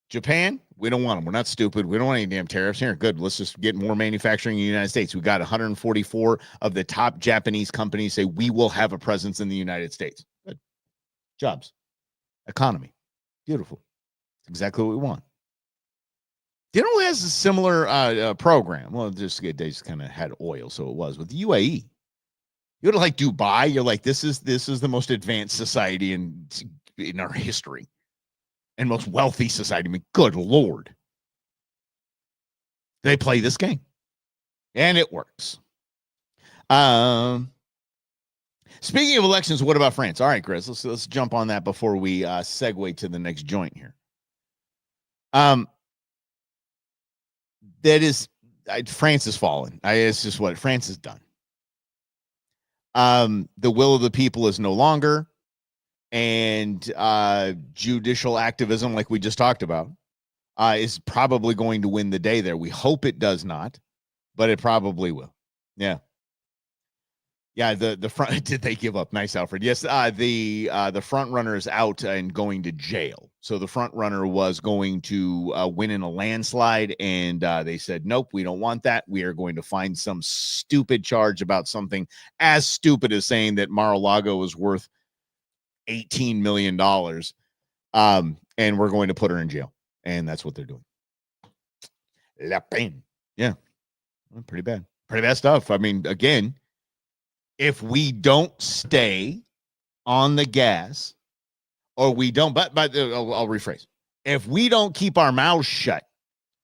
Japan, we don't want them. We're not stupid. We don't want any damn tariffs here. Good. Let's just get more manufacturing in the United States. We got 144 of the top Japanese companies say we will have a presence in the United States. Good. Jobs. Economy. Beautiful. Exactly what we want. You know who has a similar program? Well, they just kind of had oil, so it was with the UAE. You go to like Dubai, you're like, this is the most advanced society in our history and most wealthy society. Good Lord. They play this game, and it works. Speaking of elections, what about France? All right, Chris, let's jump on that before we segue to the next joint here. That is, France has fallen. It's just what France has done. The will of the people is no longer, and judicial activism, like we just talked about, is probably going to win the day there. We hope it does not, but it probably will. Yeah. Yeah, the front, did they give up? Nice, Alfred. Yes, the front runner is out and going to jail. So the front runner was going to win in a landslide, and they said, nope, we don't want that. We are going to find some stupid charge about something as stupid as saying that Mar-a-Lago is worth $18 million, and we're going to put her in jail. And that's what they're doing. La Pen. Yeah, pretty bad. Pretty bad stuff. I mean, again, if we don't stay on the gas, or we don't, but I'll rephrase. If we don't keep our mouths shut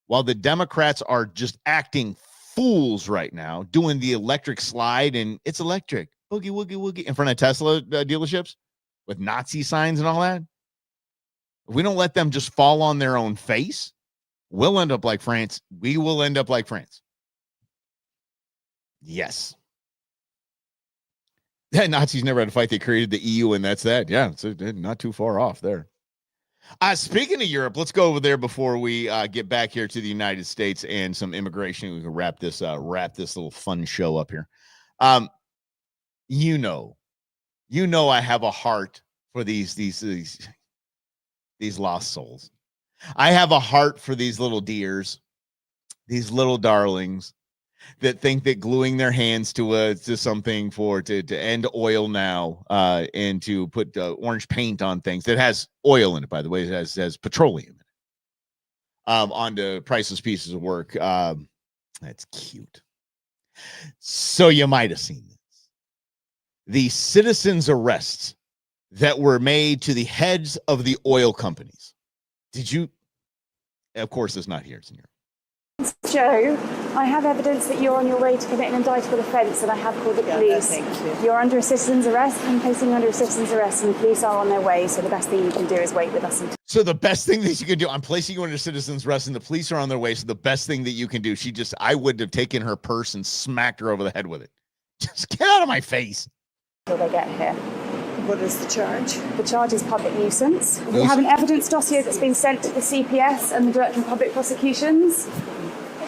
while the Democrats are just acting fools right now, doing the electric slide, and it's electric, boogie, woogie, woogie, in front of Tesla dealerships with Nazi signs and all that, if we don't let them just fall on their own face, we'll end up like France. We will end up like France. Yes. Yeah, Nazis never had a fight. They created the EU, and that's that. Yeah, it's not too far off there. Speaking of Europe, let's go over there before we get back here to the United States and some immigration. We can wrap this little fun show up here. You know, I have a heart for these lost souls. I have a heart for these little deers, these little darlings that think that gluing their hands to something to end oil now, and to put orange paint on things that has oil in it, by the way, it has petroleum in it, onto priceless pieces of work. That's cute. So you might have seen this. The citizens' arrests that were made to the heads of the oil companies. Did you? Of course, it's not here. It's in Europe. Joe, I have evidence that you're on your way to commit an indictable offence, and I have called the police. Thank you. You're under a citizen's arrest. I'm placing you under a citizen's arrest, and the police are on their way. So the best thing you can do is wait with us. So the best thing that you can do, I'm placing you under citizen's arrest, and the police are on their way. So the best thing that you can do, I would have taken her purse and smacked her over the head with it. Just get out of my face. Until they get here. What is the charge? The charge is public nuisance. We have an evidence dossier that's been sent to the CPS and the Director of Public Prosecutions.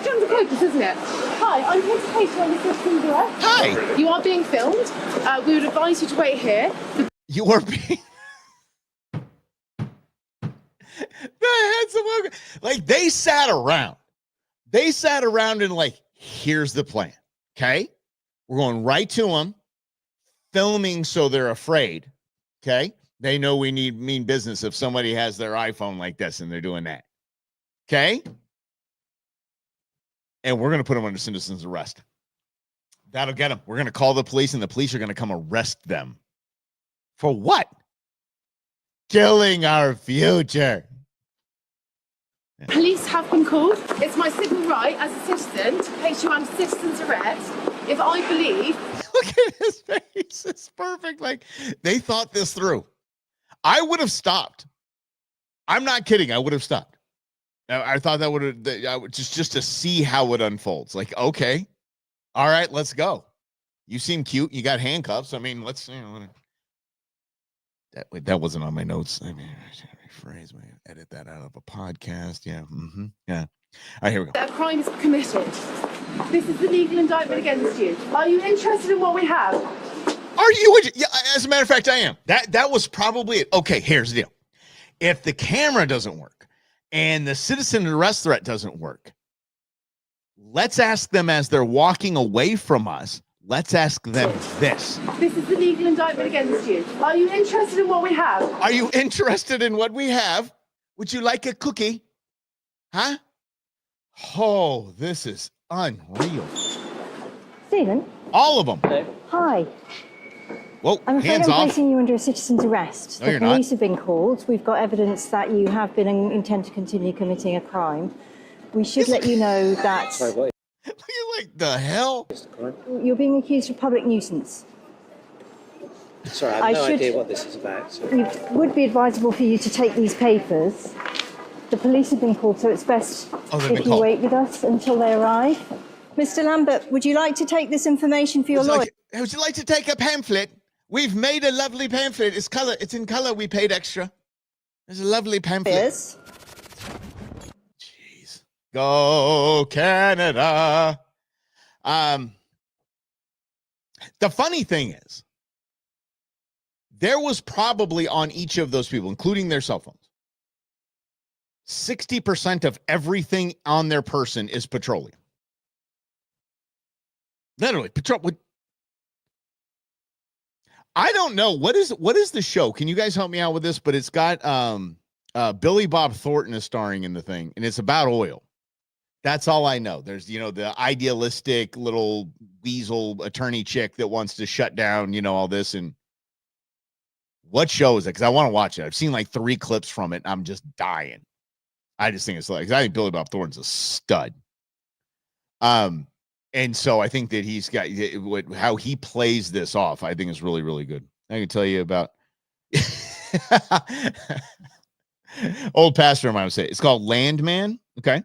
John the Copus, isn't it? Hi, I'm here to place you on the citizen's arrest. Hi. You are being filmed. We would advise you to wait here. You are being... Like, they sat around. And like, here's the plan. Okay? We're going right to them. Filming so they're afraid. Okay? They know we mean business if somebody has their iPhone like this and they're doing that. Okay? And we're going to put them under citizen's arrest. That'll get them. We're going to call the police, and the police are going to come arrest them. For what? Killing our future. Police have been called. It's my civil right as a citizen to place you under citizen's arrest if I believe... Look at his face. It's perfect. Like, they thought this through. I would have stopped. I'm not kidding. I would have stopped. I thought that would have just to see how it unfolds. Like, okay, all right, let's go. You seem cute. You got handcuffs. I mean, let's. That wasn't on my notes. I mean, rephrase. Edit that out of a podcast. Yeah. Mm-hmm. Yeah. All right, here we go. A crime is committed. This is the legal indictment against you. Are you interested in what we have? Are you? Yeah. As a matter of fact, I am. That was probably it. Okay. Here's the deal. If the camera doesn't work, and the citizen arrest threat doesn't work, let's ask them as they're walking away from us. Let's ask them this. This is the legal indictment against you. Are you interested in what we have? Are you interested in what we have? Would you like a cookie? Huh? Oh, this is unreal. Stephen? All of them. Hi. Whoa, I'm afraid hands I'm off. placing you under a citizen's arrest. No, The you're police not. have been called. We've got evidence that you have been and intend to continue committing a crime. We should let you know that Like the hell? you're being accused of public nuisance. Sorry, I have no idea what this is about. So. It would be advisable for you to take these papers. The police have been called, so it's best if you wait with us until they arrive. Mr. Lambert, would you like to take this information for your lawyer? Would you like to take a pamphlet? We've made a lovely pamphlet. It's color. It's in color. We paid extra. There's a lovely pamphlet. Yes. Jeez. Go Canada. The funny thing is, there was probably on each of those people, including their cell phones, 60% of everything on their person is petroleum. Literally, petroleum. I don't know. What is the show? Can you guys help me out with this? But it's got Billy Bob Thornton is starring in the thing, and it's about oil. That's all I know. There's, the idealistic little weasel attorney chick that wants to shut down, all this. And what show is it? Because I want to watch it. I've seen like 3 clips from it. And I'm just dying. I just think it's I think Billy Bob Thornton's a stud. And so I think that he's got how he plays this off. I think is really, really good. I can tell you about old pastor of mine would say it's called Landman. Okay.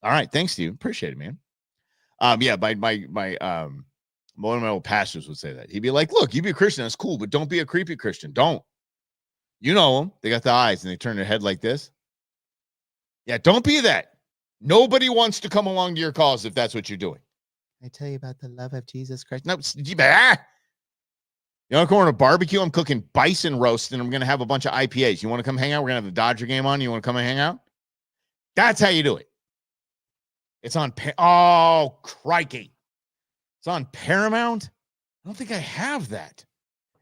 All right. Thanks, Steve. Appreciate it, man. Yeah, my one of my old pastors would say that. He'd be like, look, you be a Christian, that's cool, but don't be a creepy Christian. Don't. You know them. They got the eyes and they turn their head like this. Yeah, don't be that. Nobody wants to come along to your cause if that's what you're doing. I tell you about the love of Jesus Christ. No, you want to go on a barbecue? I'm cooking bison roast and I'm going to have a bunch of IPAs. You want to come hang out? We're going to have the Dodger game on. You want to come and hang out? That's how you do it. It's on, oh, crikey. It's on Paramount. I don't think I have that.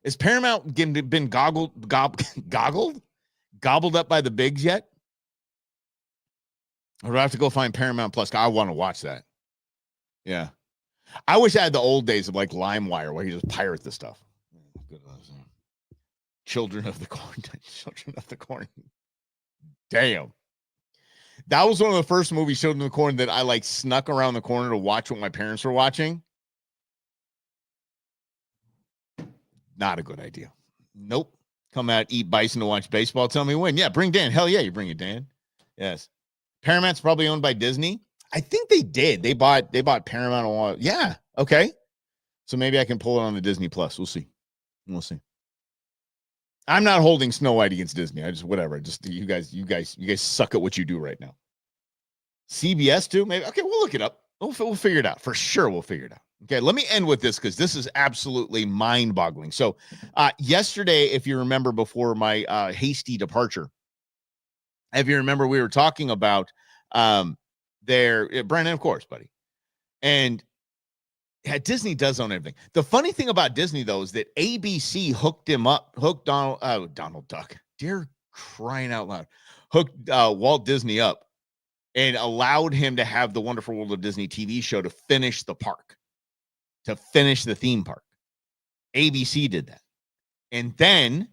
Is Paramount been gobbled up by the bigs yet? Or do I have to go find Paramount Plus? I want to watch that. Yeah. I wish I had the old days of like LimeWire where you just pirate the stuff. Children of the Corn. Children of the Corn. Damn. That was one of the first movies, Children of the Corn, that I like snuck around the corner to watch what my parents were watching. Not a good idea. Nope. Come out, eat bison to watch baseball. Tell me when. Yeah, bring Dan. Hell yeah, you bring it, Dan. Yes. Paramount's probably owned by Disney. I think they did. They bought Paramount a while. Yeah. Okay. So maybe I can pull it on the Disney Plus. We'll see. We'll see. I'm not holding Snow White against Disney. I just whatever. Just you guys suck at what you do right now. CBS too, maybe. Okay, we'll look it up. We'll figure it out for sure. We'll figure it out. Okay, let me end with this because this is absolutely mind-boggling. So, yesterday, if you remember, before my hasty departure, if you remember, we were talking about Brandon, of course, buddy, and. Yeah, Disney does own everything. The funny thing about Disney, though, is that ABC hooked Donald Duck, dear crying out loud, hooked Walt Disney up and allowed him to have the Wonderful World of Disney TV show to finish the park, to finish the theme park. ABC did that. And then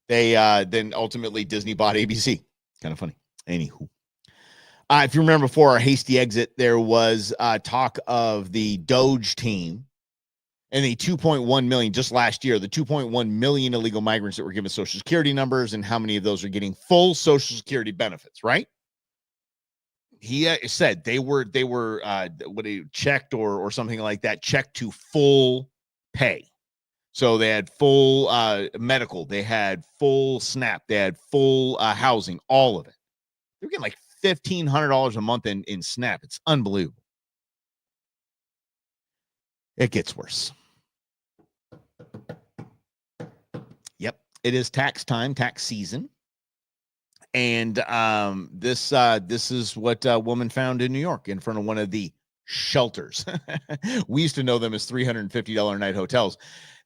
then ultimately Disney bought ABC. Kind of funny. Anywho. If you remember, before our hasty exit, there was talk of the Doge team and the 2.1 million just last year, the 2.1 million illegal migrants that were given Social Security numbers and how many of those are getting full Social Security benefits, right? He said they were checked or something like that, checked to full pay. So they had full medical, they had full SNAP, they had full housing, all of it. They were getting like $1,500 a month in SNAP. It's unbelievable. It gets worse. Yep, it is tax time, tax season, and this is what a woman found in New York in front of one of the shelters. We used to know them as $350 a night hotels.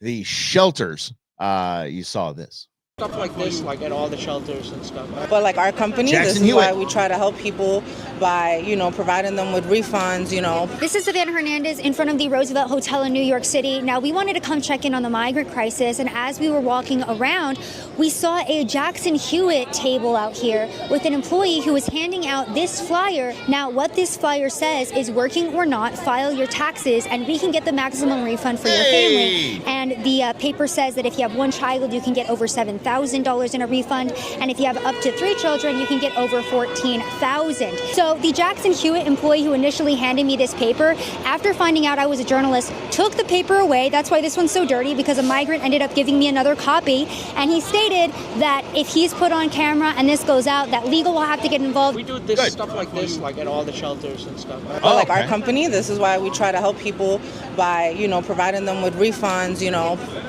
The shelters. You saw this. Stuff like this, like at all the shelters and stuff. But like our company, Jackson this is Hewitt. why we try to help people by, providing them with refunds, This is Savannah Hernandez in front of the Roosevelt Hotel in New York City. Now, we wanted to come check in on the migrant crisis, and as we were walking around, we saw a Jackson Hewitt table out here with an employee who was handing out this flyer. Now, what this flyer says is working or not, file your taxes, and we can get the maximum refund for your family. And the The paper says that if you have one child, you can get over $7,000 in a refund, and if you have up to 3 children, you can get over $14,000. So the Jackson Hewitt employee who initially handed me this paper, after finding out I was a journalist, took the paper away. That's why this one's so dirty, because a migrant ended up giving me another copy, and he stated that if he's put on camera and this goes out, that legal will have to get involved. We do this stuff like this, like at all the shelters and stuff. Right? But like our company, this is why we try to help people by, providing them with refunds,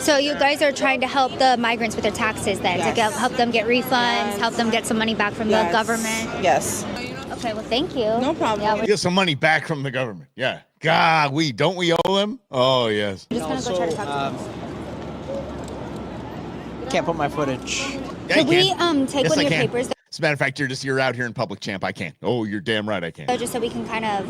So you guys are trying to help the migrants with their taxes then, to help them get refunds, help them get some money back from the government? Yes. Okay, well, thank you. No problem. Yeah, Get some money back from the government. Yeah. God, don't we owe them? Oh, yes. we're just gonna go try to talk to them. Can't put my footage. Yeah, Could we Yes, take one I of your can. papers, As a matter of fact, you're out here in public, champ. I can't. Oh, you're damn right I can't. though, just so we can kind of,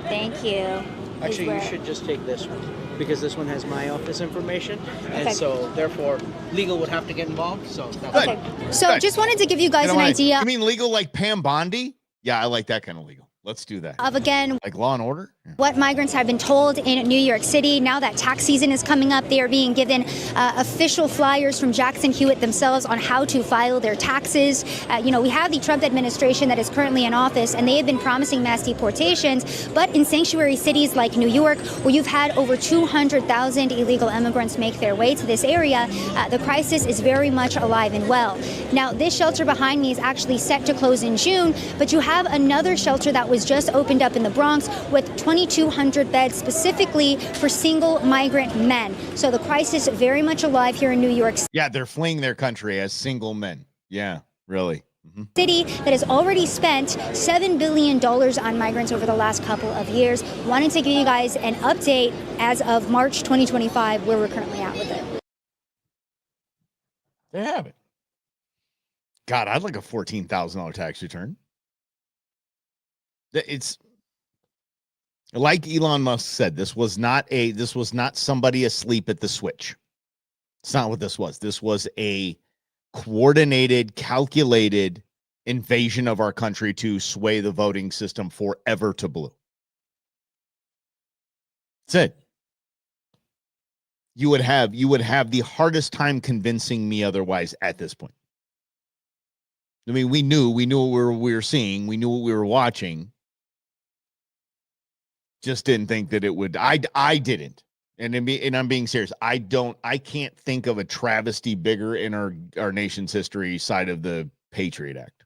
thank you. Actually, you should just take this one because this one has my office information, and Okay. so therefore legal would have to get involved. So that's Good. Okay, so Good. just wanted to give you guys an You idea mean legal like Pam Bondi? Yeah, I like that kind of legal. Let's do that. of, again, Like Law and Order? Yeah. what migrants have been told in New York City. Now that tax season is coming up, they are being given official flyers from Jackson Hewitt themselves on how to file their taxes. We have the Trump administration that is currently in office, and they have been promising mass deportations. But in sanctuary cities like New York, where you've had over 200,000 illegal immigrants make their way to this area, the crisis is very much alive and well. Now, this shelter behind me is actually set to close in June, but you have another shelter that was just opened up in the Bronx with 2,200 beds specifically for single migrant men. So the crisis very much alive here in New York Yeah, they're fleeing their country as single men. Yeah, really. City that has already spent $7 billion on migrants over the last couple of years. Wanted to give you guys an update as of March 2025 where we're currently at with it. They have it. God, I'd like a $14,000 tax return. It's like Elon Musk said, this was not somebody asleep at the switch. It's not what this was. This was a coordinated, calculated invasion of our country to sway the voting system forever to blue. That's it. You would have the hardest time convincing me otherwise at this point. I mean, we knew what we were seeing. We knew what we were watching. Just didn't think that it would. I didn't. And I'm being serious. I can't think of a travesty bigger in our nation's history side of the Patriot Act.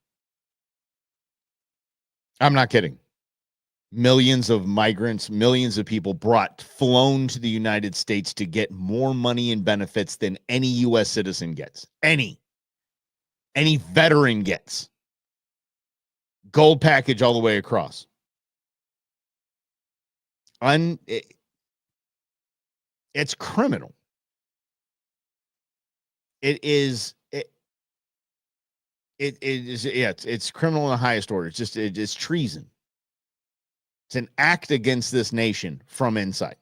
I'm not kidding. Millions of migrants, millions of people flown to the United States to get more money and benefits than any U.S. citizen gets. Any veteran gets. Gold package all the way across. It's criminal. It's criminal in the highest order. It's treason. It's an act against this nation from inside.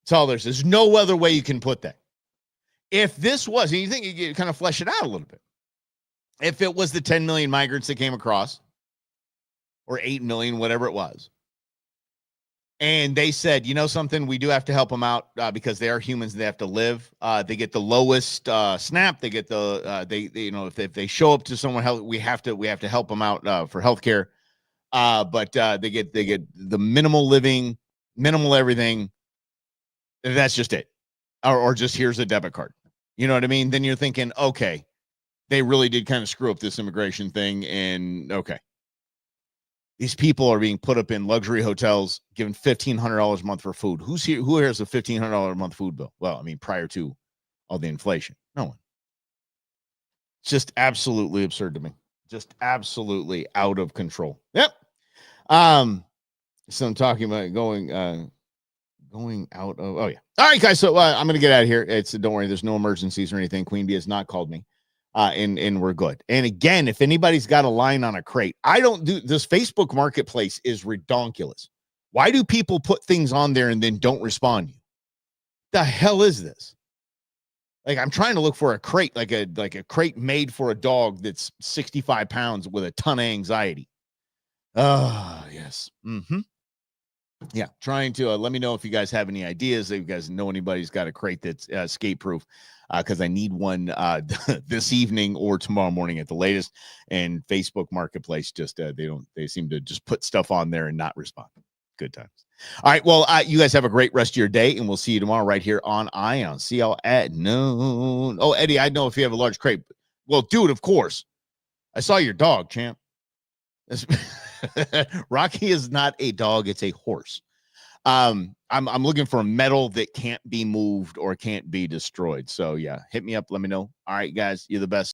That's all there's no other way you can put that. If this was, and you think you kind of flesh it out a little bit. If it was the 10 million migrants that came across, or 8 million, whatever it was, and they said, you know something, we do have to help them out because they are humans. They have to live. They get the lowest SNAP. They get the if they show up to someone, we have to help them out for healthcare. But they get the minimal living, minimal everything. That's just it, or just here's a debit card. You know what I mean? Then you're thinking, okay, they really did kind of screw up this immigration thing, and okay. These people are being put up in luxury hotels, given $1,500 a month for food. Who has a $1,500 a month food bill? Well, I mean, prior to all the inflation, no one. It's just absolutely absurd to me. Just absolutely out of control. Yep. So I'm talking about going out of. Oh yeah. All right, guys. So I'm gonna get out of here. Don't worry. There's no emergencies or anything. Queen Bee has not called me. And we're good. And again, if anybody's got a line on a crate, this Facebook marketplace is redonkulous. Why do people put things on there and then don't respond to you? The hell is this? Like, I'm trying to look for a crate, like a crate made for a dog that's 65 pounds with a ton of anxiety. Oh, yes. Yeah, trying to let me know if you guys have any ideas. If you guys know anybody's got a crate that's skate proof, because I need one this evening or tomorrow morning at the latest. And Facebook Marketplace just they seem to just put stuff on there and not respond. Good times. All right, well, you guys have a great rest of your day, and we'll see you tomorrow right here on Ion. See y'all at noon. Oh, Eddie, I know if you have a large crate. Well, dude, of course. I saw your dog, champ. Rocky is not a dog, it's a horse. I'm looking for a metal that can't be moved or can't be destroyed. So yeah, hit me up, let me know. All right, guys, you're the best.